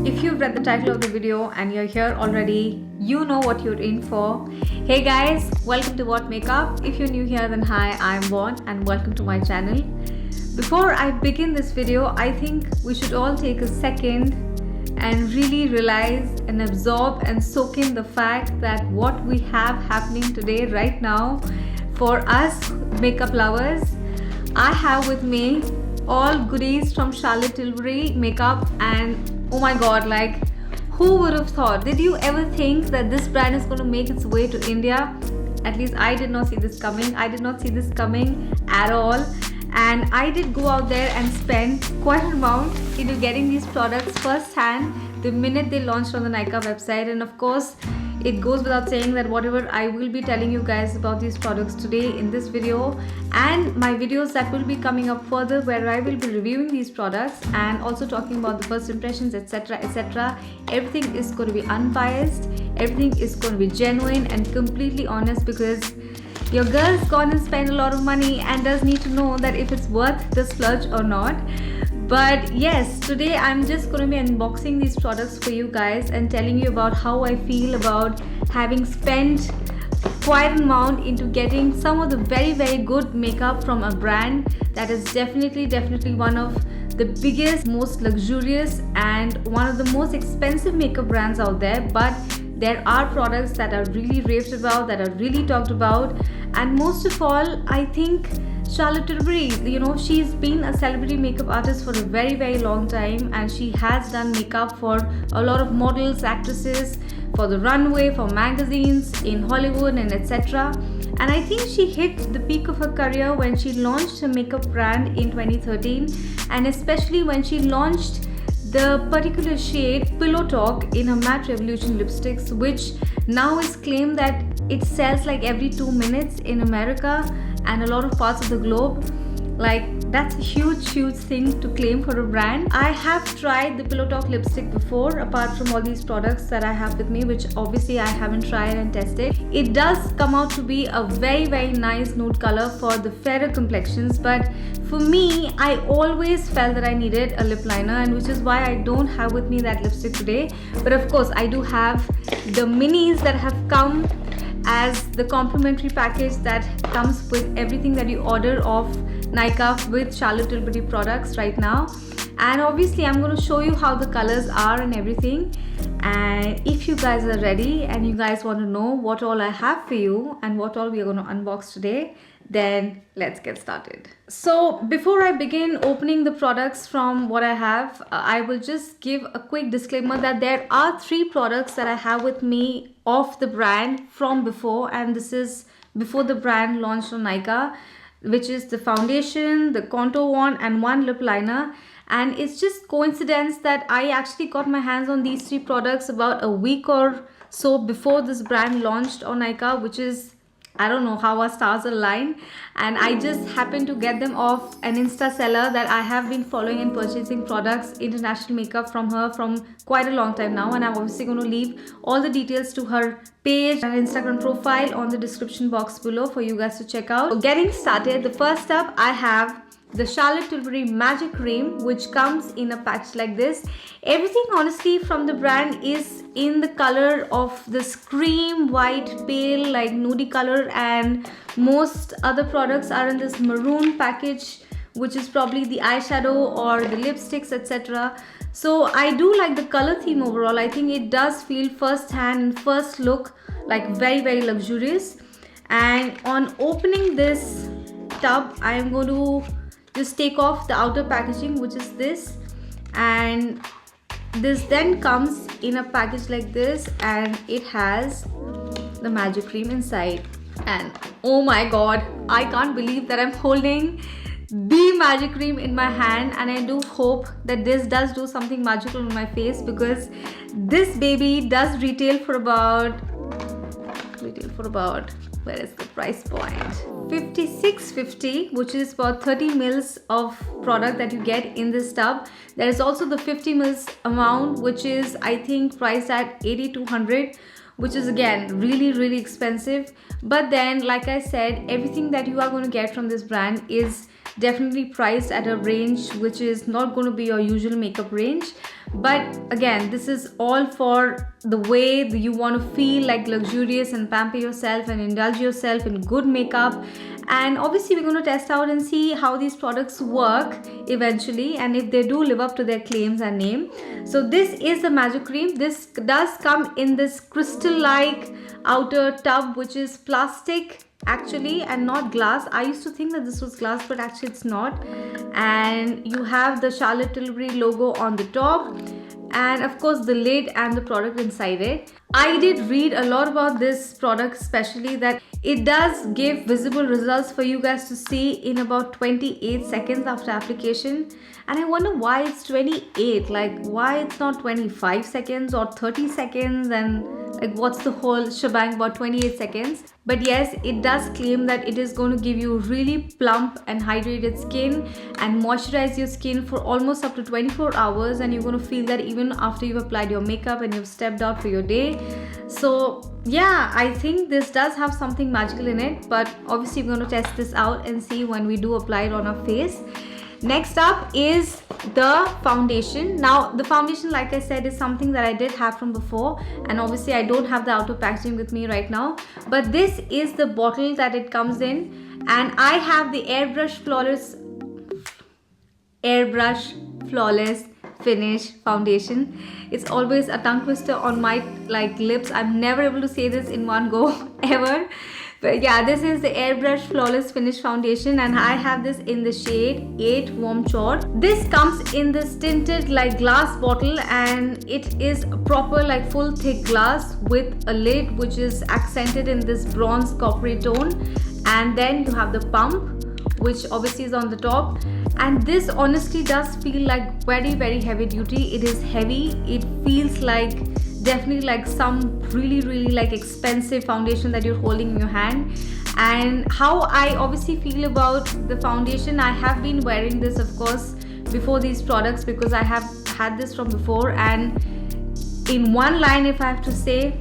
If you've read the title of the video and you're here already, you know what you're in for. Hey guys, welcome to What Makeup. If you're new here, then hi, I'm Vaughn and welcome to my channel. Before I begin this video, I think we should all take a second and really realize and absorb and soak in the fact that what we have happening today right now for us makeup lovers, I have with me all goodies from Charlotte Tilbury makeup, and oh my god, like who would have thought? Did you ever think that this brand is going to make its way to India? At least I did not see this coming. I did not see this coming at all, and I did go out there and spend quite an amount into getting these products firsthand the minute they launched on the Nykaa website. And of course, it goes without saying that whatever I will be telling you guys about these products today in this video and my videos that will be coming up further, where I will be reviewing these products and also talking about the first impressions, etc, etc, everything is going to be unbiased, everything is going to be genuine and completely honest, because your girl's gone and spent a lot of money and does need to know that if it's worth the splurge or not. But yes, today I'm just going to be unboxing these products for you guys and telling you about how I feel about having spent quite an amount into getting some of the very good makeup from a brand that is definitely one of the biggest, most luxurious and one of the most expensive makeup brands out there. But there are products that are really raved about, that are really talked about, and most of all, I think Charlotte Tilbury, you know, she's been a celebrity makeup artist for a very long time, and she has done makeup for a lot of models, actresses, for the runway, for magazines in Hollywood and etc. And I think she hit the peak of her career when she launched her makeup brand in 2013, and especially when she launched the particular shade Pillow Talk in her Matte Revolution lipsticks, which now is claimed that it sells like every 2 minutes in America and a lot of parts of the globe. Like, that's a huge thing to claim for a brand. I have tried the Pillow Talk lipstick before, apart from all these products that I have with me, which obviously I haven't tried and tested. It does come out to be a very nice nude color for the fairer complexions, but for me, I always felt that I needed a lip liner, and which is why I don't have with me that lipstick today. But of course, I do have the minis that have come as the complimentary package that comes with everything that you order off Nykaa with Charlotte Tilbury products right now. And obviously I'm going to show you how the colors are and everything. And if you guys are ready and you guys want to know what all I have for you and what all we are going to unbox today, then let's get started. So before I begin opening the products from what I have, I will just give a quick disclaimer that there are 3 products that I have with me of the brand from before, and this is before the brand launched on Nykaa, which is the foundation, the contour one, and one lip liner. And it's just coincidence that I actually got my hands on these 3 products about a week or so before this brand launched on Nykaa, which is, I don't know how our stars align, and I just happened to get them off an Insta seller that I have been following and purchasing products, international makeup from her from quite a long time now. And I'm obviously going to leave all the details to her page and Instagram profile on the description box below for you guys to check out. So getting started, the first up I have the Charlotte Tilbury Magic Cream, which comes in a package like this. Everything honestly from the brand is in the color of this cream white pale like nudie color, and most other products are in this maroon package, which is probably the eyeshadow or the lipsticks, etc. So I do like the color theme overall. I think it does feel first hand and first look like very luxurious. And on opening this tub, I am going to just take off the outer packaging, which is this, and this then comes in a package like this, and it has the magic cream inside. And oh my god, I can't believe that I'm holding the magic cream in my hand, and I do hope that this does do something magical on my face, because this baby does retail for about, where is the price point, $56.50, which is about 30 mils of product that you get in this tub. There is also the 50 mils amount, which is I think priced at $8,200, which is again really expensive. But then, like I said, everything that you are going to get from this brand is definitely priced at a range which is not going to be your usual makeup range. But again, this is all for the way that you want to feel like luxurious and pamper yourself and indulge yourself in good makeup. And obviously we're going to test out and see how these products work eventually, and if they do live up to their claims and name. So this is the magic cream. This does come in this crystal like outer tub, which is plastic actually and not glass. I used to think that this was glass, but actually it's not. And you have the Charlotte Tilbury logo on the top, and of course the lid and the product inside it. I did read a lot about this product, especially that it does give visible results for you guys to see in about 28 seconds after application. And I wonder why it's 28, like why it's not 25 seconds or 30 seconds, and like what's the whole shebang about 28 seconds. But yes, it does claim that it is going to give you really plump and hydrated skin and moisturize your skin for almost up to 24 hours, and you're going to feel that even after you've applied your makeup and you've stepped out for your day. So yeah, I think this does have something magical in it, but obviously we're going to test this out and see when we do apply it on our face. Next up is the foundation. Now the foundation, like I said, is something that I did have from before, and obviously I don't have the outer packaging with me right now, but this is the bottle that it comes in, and I have the Airbrush Flawless Finish foundation. It's always a tongue twister on my lips. I'm never able to say this in one go ever. But yeah, this is the Airbrush Flawless Finish foundation, and I have this in the shade 8 Warm Chaud. This comes in this tinted glass bottle, and it is proper full thick glass with a lid which is accented in this bronze coppery tone. And then you have the pump, which obviously is on the top. And this honestly does feel like very, very heavy duty. It is heavy. It feels definitely like some really expensive foundation that you're holding in your hand. And how I obviously feel about the foundation, I have been wearing this of course before these products because I have had this from before, and in one line if I have to say,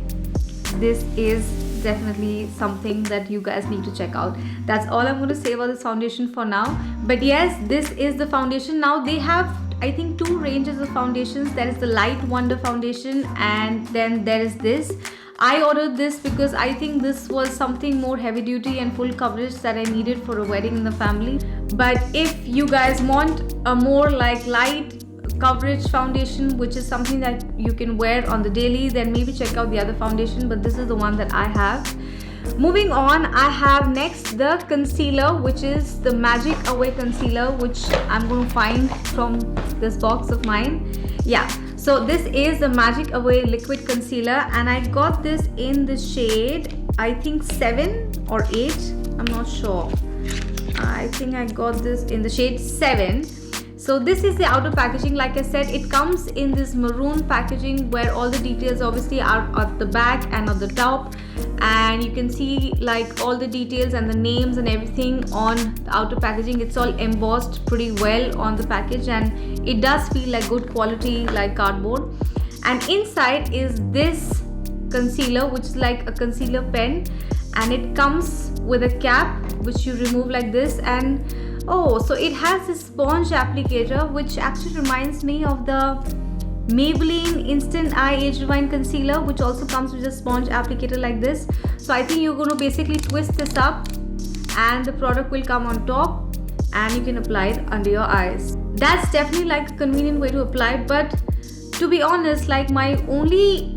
this is definitely something that you guys need to check out. That's all I'm going to say about this foundation for now. But yes, this is the foundation. Now they have, I think, 2 ranges of foundations. There is the Light Wonder foundation, and then there is this. I ordered this because I think this was something more heavy duty and full coverage that I needed for a wedding in the family. But if you guys want a more light coverage foundation, which is something that you can wear on the daily, then maybe check out the other foundation, but this is the one that I have. Moving on, I have next the concealer, which is the Magic Away concealer, which I'm going to find from this box of mine. Yeah, so this is the Magic Away liquid concealer, and I got this in the shade, I think 7 or 8, I'm not sure. I think I got this in the shade 7. So this is the outer packaging. Like I said, it comes in this maroon packaging where all the details obviously are at the back and at the top, and you can see all the details and the names and everything on the outer packaging. It's all embossed pretty well on the package, and it does feel like good quality cardboard. And inside is this concealer, which is like a concealer pen, and it comes with a cap which you remove like this. And oh, so it has this sponge applicator, which actually reminds me of the Maybelline Instant Eye Age Rewind Concealer, which also comes with a sponge applicator like this. So I think you're going to basically twist this up and the product will come on top, and you can apply it under your eyes. That's definitely a convenient way to apply, but to be honest, my only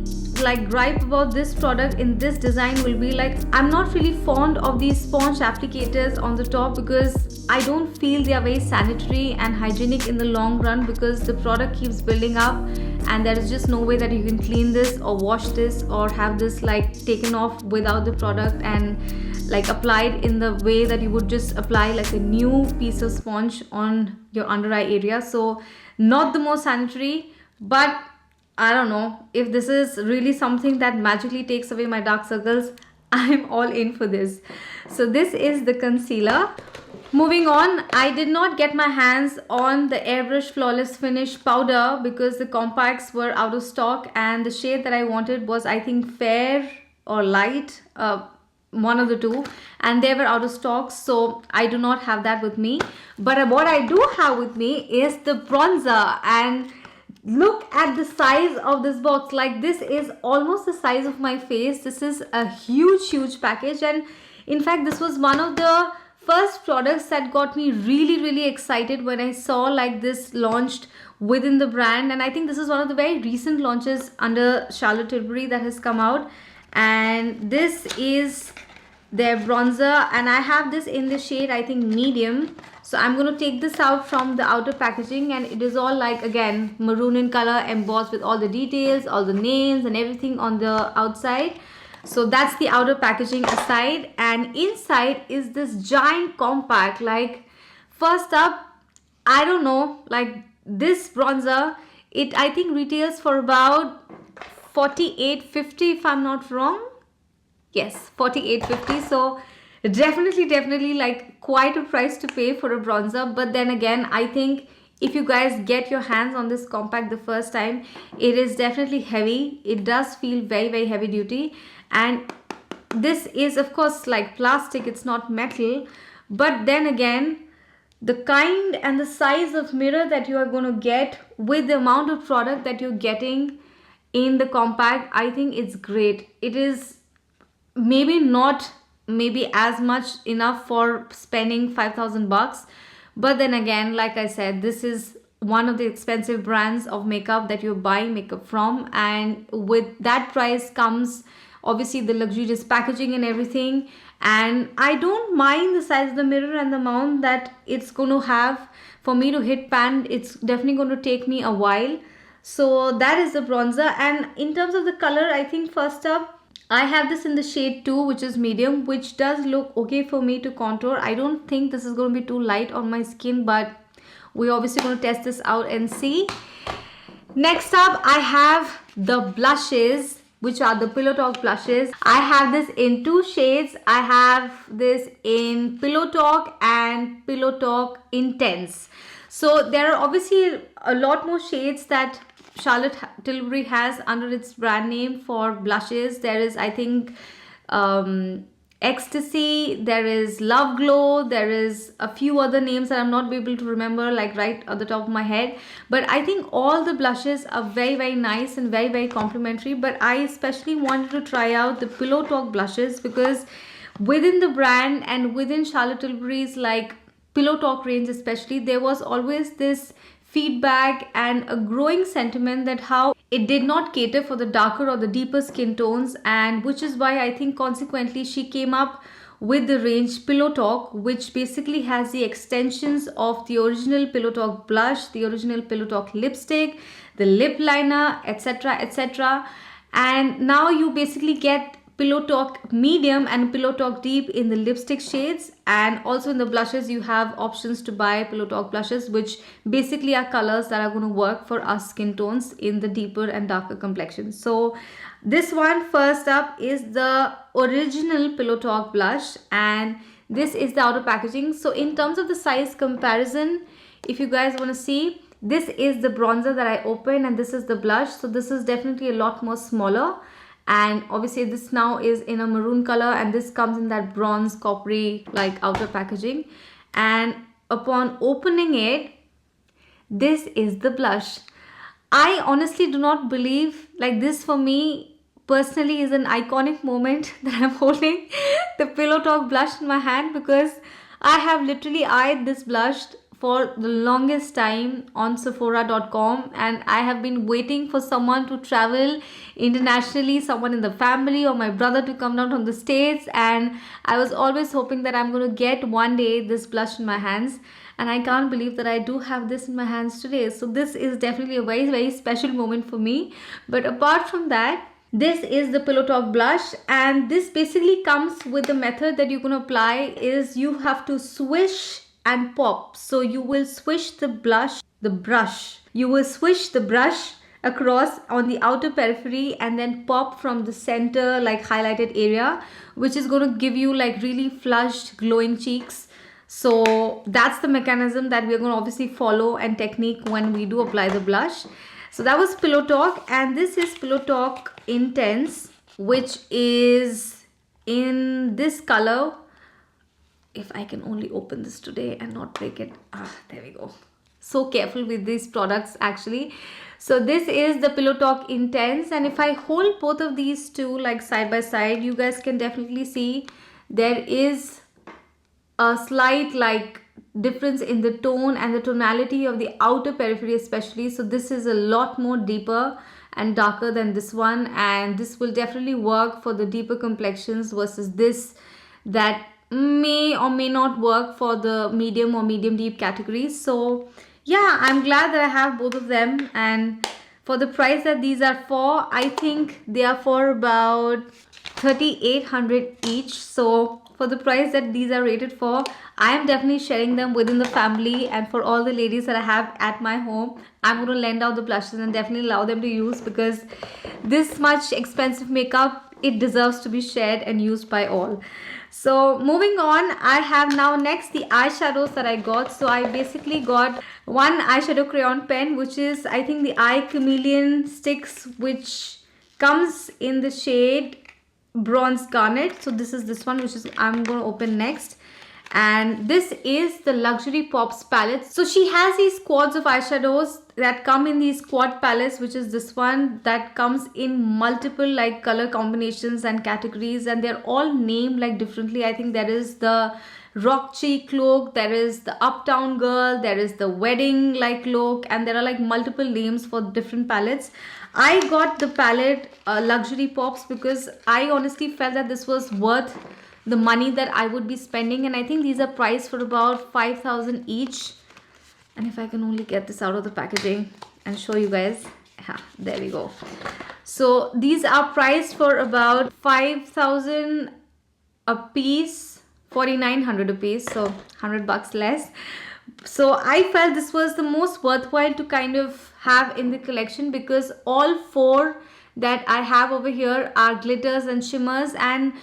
gripe about this product in this design will be I'm not really fond of these sponge applicators on the top, because I don't feel they are very sanitary and hygienic in the long run, because the product keeps building up and there is just no way that you can clean this or wash this or have this taken off without the product and applied in the way that you would just apply a new piece of sponge on your under eye area. So not the most sanitary, but I don't know, if this is really something that magically takes away my dark circles, I'm all in for this. So this is the concealer. Moving on, I did not get my hands on the Airbrush Flawless Finish powder because the compacts were out of stock, and the shade that I wanted was, I think, fair or light, one of the two, and they were out of stock, so I do not have that with me. But what I do have with me is the bronzer, and look at the size of this box. Like, this is almost the size of my face. This is a huge package, and in fact this was one of the first products that got me really excited when I saw like this launched within the brand. And I think this is one of the very recent launches under Charlotte Tilbury that has come out. And this is their bronzer, and I have this in the shade, I think, medium. So I'm going to take this out from the outer packaging, and it is all like, again, maroon in color, embossed with all the details, all the names and everything on the outside. So that's the outer packaging aside, and inside is this giant compact. Like, first up, I don't know, like this bronzer, it I think retails for about $48.50 if I'm not wrong. Yes, $48.50. So definitely like quite a price to pay for a bronzer. But then again, I think if you guys get your hands on this compact the first time, it is definitely heavy. It does feel very heavy duty, and this is of course like plastic, it's not metal. But then again, the kind and the size of mirror that you are going to get with the amount of product that you're getting in the compact, I think it's great. It is maybe as much enough for spending 5,000 bucks. But then again, like I said, this is one of the expensive brands of makeup that you're buying makeup from, and with that price comes obviously the luxurious packaging and everything. And I don't mind the size of the mirror and the amount that it's going to have for me to hit pan. It's definitely going to take me a while. So that is the bronzer. And in terms of the color, I think first up, I have this in the shade 2, which is medium, which does look okay for me to contour. I don't think this is going to be too light on my skin, but we're obviously going to test this out and see. Next up, I have the blushes, which are the Pillow Talk blushes. I have this in 2 shades. I have this in Pillow Talk and Pillow Talk Intense. So there are obviously a lot more shades that Charlotte Tilbury has under its brand name for blushes. There is, I think, Ecstasy, there is Love Glow, there is a few other names that I'm not able to remember like right at the top of my head. But I think all the blushes are very nice and very complimentary. But I especially wanted to try out the Pillow Talk blushes because within the brand and within Charlotte Tilbury's like Pillow Talk range especially, there was always this feedback and a growing sentiment that how it did not cater for the darker or the deeper skin tones, and which is why I think consequently she came up with the range Pillow Talk, which basically has the extensions of the original Pillow Talk blush, the original Pillow Talk lipstick, the lip liner, etc. And now you basically get Pillow Talk medium and Pillow Talk deep in the lipstick shades, and also in the blushes you have options to buy Pillow Talk blushes, which basically are colors that are going to work for us skin tones in the deeper and darker complexions. So this one first up is the original Pillow Talk blush, and this is the outer packaging. So in terms of the size comparison, if you guys want to see, this is the bronzer that I opened and this is the blush. So this is definitely a lot more smaller. And obviously this now is in a maroon color, and this comes in that bronze coppery like outer packaging. And upon opening it, this is the blush. I honestly do not believe, like, this for me personally is an iconic moment that I'm holding the Pillow Talk blush in my hand, because I have literally eyed this blush for the longest time on Sephora.com, and I have been waiting for someone to travel internationally, someone in the family or my brother to come down from the States, and I was always hoping that I'm going to get one day this blush in my hands, and I can't believe that I do have this in my hands today. So this is definitely a very special moment for me. But apart from that, this is the Pillow Talk blush, and this basically comes with the method that you're going to apply is you have to swish and pop. So you will swish the brush across on the outer periphery and then pop from the center like highlighted area, which is going to give you like really flushed glowing cheeks. So that's the mechanism that we're going to obviously follow and technique when we do apply the blush. So that was Pillow Talk, and this is Pillow Talk Intense, which is in this color. If I can only open this today and not break it. There we go. so careful with these products actually. So this is the Pillow Talk Intense, and if I hold both of these two like side by side, you guys can definitely see there is a slight like difference in the tone and the tonality of the outer periphery especially. So this is a lot more deeper and darker than this one, and this will definitely work for the deeper complexions versus this that may or may not work for the medium or medium deep categories. So yeah, I'm glad that I have both of them, and for the price that these are for, I think they are for about 3,800 each. So for the price that these are rated for, I am definitely sharing them within the family, and for all the ladies that I have at my home, I'm going to lend out the blushes and definitely allow them to use, because this much expensive makeup, it deserves to be shared and used by all. So moving on, I have now next the eyeshadows that I got. So I basically got one eyeshadow crayon pen, which is I think the Chameleon sticks, which comes in the shade Bronze Garnet. So this is this one, which is I'm going to open next. And this is the Luxury Pops palette. So she has these quads of eyeshadows that come in these quad palettes, which is this one that comes in multiple like color combinations and categories, and they're all named like differently. I think there is the rock cheek look, there is the uptown girl, there is the wedding like look, and there are like multiple names for different palettes. I got the palette Luxury Pops because I honestly felt that this was worth the money that I would be spending, and I think these are priced for about 5,000 each. And if I can only get this out of the packaging and show you guys, yeah, there we go. So these are priced for about 5,000 a piece, 4,900 a piece, so 100 bucks less. So I felt this was the most worthwhile to kind of have in the collection, because all four that I have over here are glitters and shimmers. And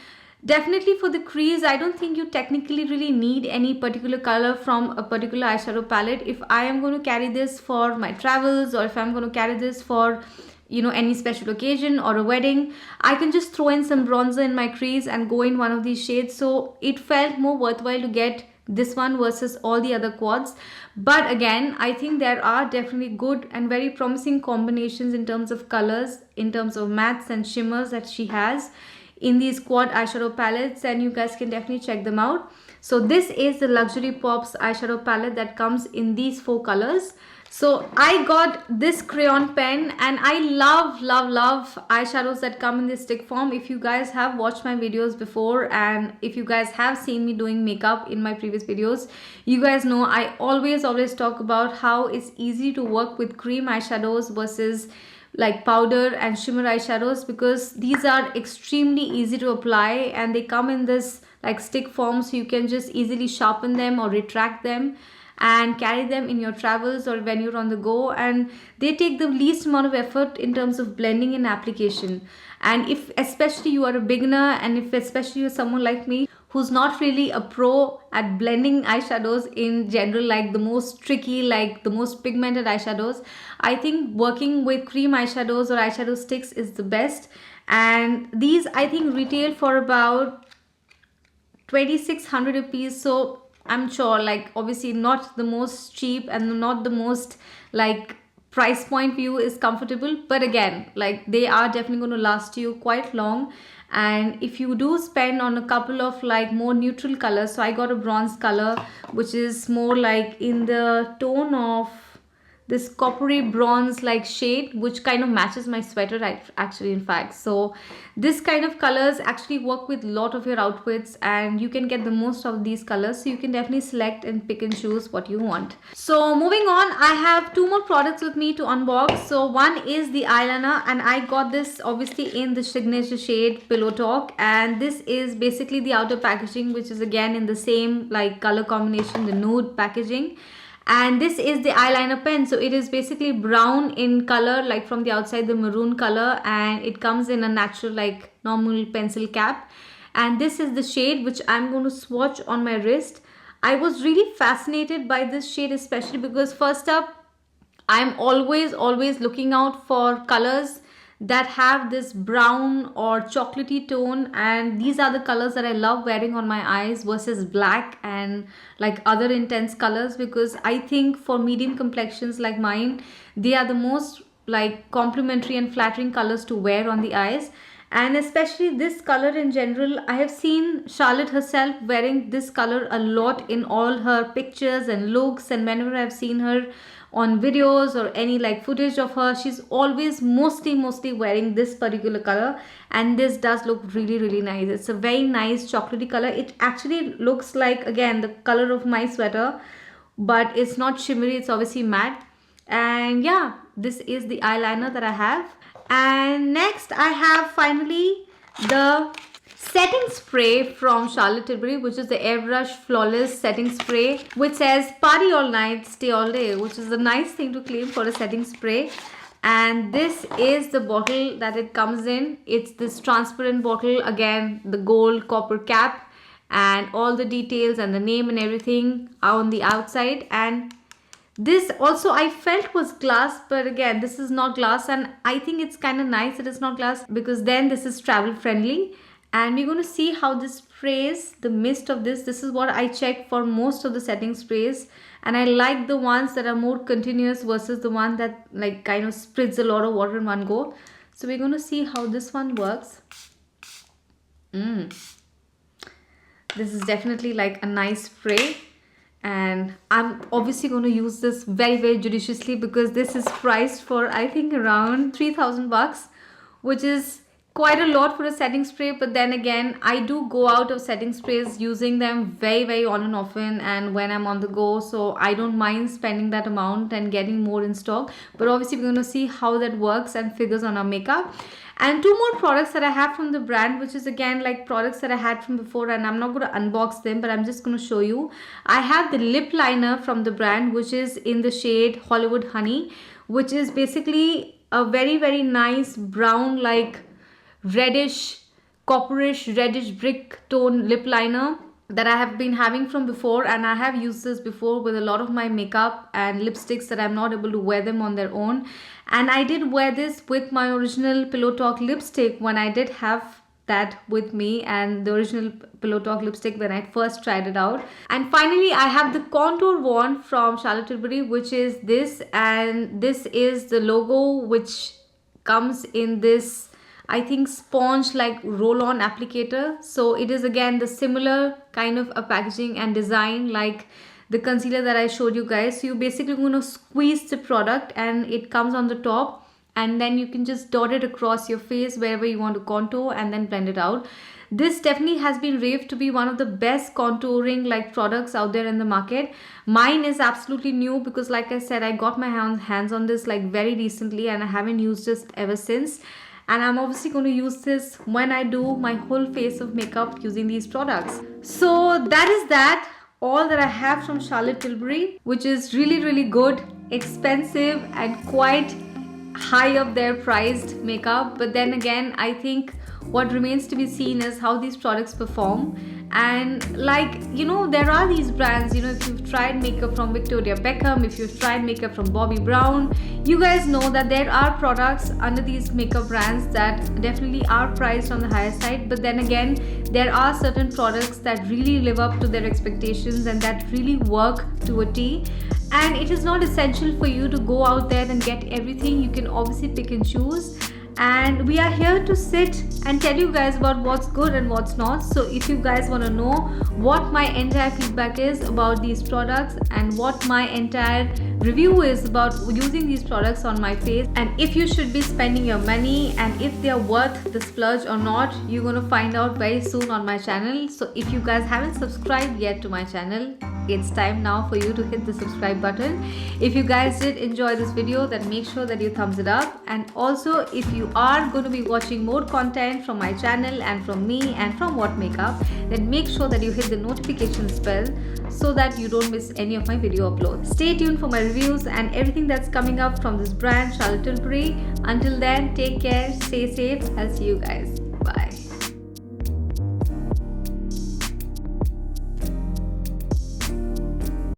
definitely for the crease, I don't think you technically really need any particular color from a particular eyeshadow palette. If I am going to carry this for my travels, or if I'm going to carry this for, you know, any special occasion or a wedding, I can just throw in some bronzer in my crease and go in one of these shades. So it felt more worthwhile to get this one versus all the other quads. But again, I think there are definitely good and very promising combinations in terms of colors, in terms of mattes and shimmers that she has in these quad eyeshadow palettes, and you guys can definitely check them out. So this is the Luxury Pops eyeshadow palette that comes in these four colors. So I got this crayon pen, and I love eyeshadows that come in this stick form. If you guys have watched my videos before, and if you guys have seen me doing makeup in my previous videos, you guys know I always talk about how it's easy to work with cream eyeshadows versus like powder and shimmer eyeshadows, because these are extremely easy to apply and they come in this like stick form, so you can just easily sharpen them or retract them and carry them in your travels or when you're on the go, and they take the least amount of effort in terms of blending and application. And if especially you are a beginner, and if especially you're someone like me who's not really a pro at blending eyeshadows in general, like the most tricky, like the most pigmented eyeshadows, I think working with cream eyeshadows or eyeshadow sticks is the best. And these I think retail for about 2,600 a piece. So I'm sure, like obviously not the most cheap and not the most like price point view is comfortable, but again, like they are definitely going to last you quite long. And if you do spend on a couple of like more neutral colors, so I got a bronze color which is more like in the tone of this coppery bronze like shade, which kind of matches my sweater actually, in fact. So this kind of colors actually work with a lot of your outfits, and you can get the most of these colors, so you can definitely select and pick and choose what you want. So moving on, I have two more products with me to unbox. So one is the eyeliner, and I got this obviously in the signature shade Pillow Talk, and this is basically the outer packaging, which is again in the same like color combination, the nude packaging. And this is the eyeliner pen, so it is basically brown in color, like from the outside the maroon color, and it comes in a natural like normal pencil cap. And this is the shade which I'm going to swatch on my wrist. I was really fascinated by this shade, especially because first up, I'm always looking out for colors that have this brown or chocolatey tone, and these are the colors that I love wearing on my eyes versus black and like other intense colors, because I think for medium complexions like mine, they are the most like complimentary and flattering colors to wear on the eyes. And especially this color in general, I have seen Charlotte herself wearing this color a lot in all her pictures and looks, and whenever I've seen her on videos or any like footage of her, she's always mostly wearing this particular color, and this does look really nice. It's a very nice chocolatey color. It actually looks like, again, the color of my sweater, but it's not shimmery, it's obviously matte. And yeah, this is the eyeliner that I have. And next I have finally the setting spray from Charlotte Tilbury, which is the Airbrush Flawless Setting Spray, which says party all night, stay all day, which is a nice thing to claim for a setting spray. And this is the bottle that it comes in. It's this transparent bottle, again the gold copper cap, and all the details and the name and everything are on the outside. And this also I felt was glass, but again, this is not glass, and I think it's kind of nice that it's not glass, because then this is travel friendly. And we're going to see how this sprays, the mist of this. This is what I check for most of the setting sprays, and I like the ones that are more continuous versus the one that like kind of spritz a lot of water in one go. So we're going to see how this one works. This is definitely like a nice spray. And I'm obviously going to use this very judiciously, because this is priced for I think around 3,000 bucks, which is quite a lot for a setting spray. But then again, I do go out of setting sprays using them very on and often, and when I'm on the go, so I don't mind spending that amount and getting more in stock. But obviously we're going to see how that works and figures on our makeup. And two more products that I have from the brand, which is again like products that I had from before, and I'm not going to unbox them, but I'm just going to show you. I have the lip liner from the brand, which is in the shade Hollywood Honey, which is basically a very nice brown, like reddish, copperish, reddish brick tone lip liner that I have been having from before. And I have used this before with a lot of my makeup and lipsticks that I'm not able to wear them on their own. And I did wear this with my original Pillow Talk lipstick when I did have that with me, and the original Pillow Talk lipstick when I first tried it out. And finally I have the contour wand from Charlotte Tilbury, which is this, and this is the logo, which comes in this I think sponge like roll-on applicator. So it is again the similar kind of a packaging and design like the concealer that I showed you guys. So you're basically going to squeeze the product and it comes on the top, and then you can just dot it across your face wherever you want to contour and then blend it out. This definitely has been raved to be one of the best contouring like products out there in the market. Mine is absolutely new, because like I said, I got my hands on this like very recently, and I haven't used this ever since. And I'm obviously going to use this when I do my whole face of makeup using these products. So that is that, all that I have from Charlotte Tilbury, which is really good, expensive and quite high up there priced makeup. But then again, I think what remains to be seen is how these products perform. And like, you know, there are these brands, you know, if you've tried makeup from Victoria Beckham, if you've tried makeup from Bobbi Brown, you guys know that there are products under these makeup brands that definitely are priced on the higher side. But then again, there are certain products that really live up to their expectations and that really work to a T. And it is not essential for you to go out there and get everything. You can obviously pick and choose. And we are here to sit and tell you guys about what's good and what's not. So if you guys want to know what my entire feedback is about these products and what my entire review is about using these products on my face, and if you should be spending your money and if they are worth the splurge or not, you're going to find out very soon on my channel. So if you guys haven't subscribed yet to my channel, it's time now for you to hit the subscribe button. If you guys did enjoy this video, then make sure that you thumbs it up. And also, if you are going to be watching more content from my channel and from me and from What Makeup, then make sure that you hit the notifications bell so that you don't miss any of my video uploads. Stay tuned for my reviews and everything that's coming up from this brand, Charlotte Tilbury. Until then, take care, stay safe. I'll see you guys. Bye.